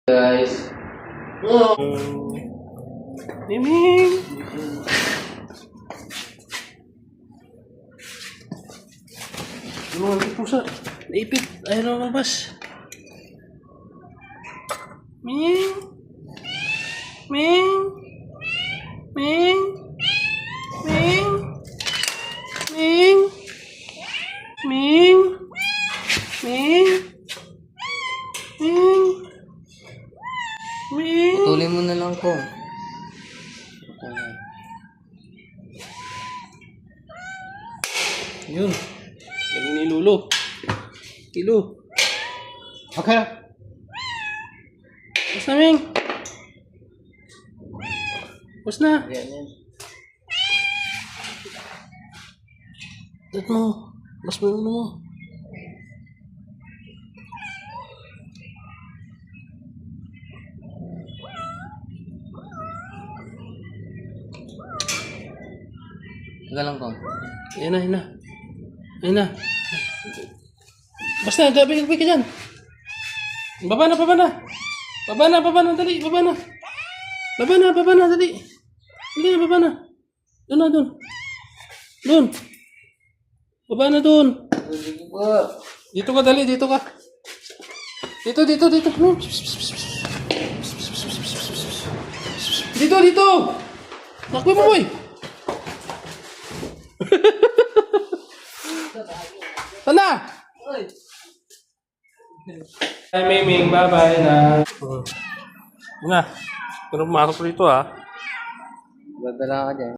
Guys. Oh. Miming! Ano ang pusa? Naipit. Ayaw na lumabas. Ming! Ming! Ming! Ming! Ming! Ming! Ming! Ming! Ming! Putulin mo na lang ko. Yun. Galing ni Lulu. Kilo. Okay. Bus na, Ming. Bus na. Yan. Dito mo. Bus mo mo. Teka lang ko. Ayan na, ayan na. Ayan na. Basta, bigay ka dyan. Baba na, baba na. Baba na, baba na, dali, baba na. Baba na, dali. Dali na, baba na. Doon na, doon. Doon. Baba na doon. Sige po. Dito ka, dali, dito ka. Dito. Dito. Takbo mo, boy. Sana! Hi, Miming. Bye-bye na. Na. Pero pumasok rito, ha. Dadala ka dyan.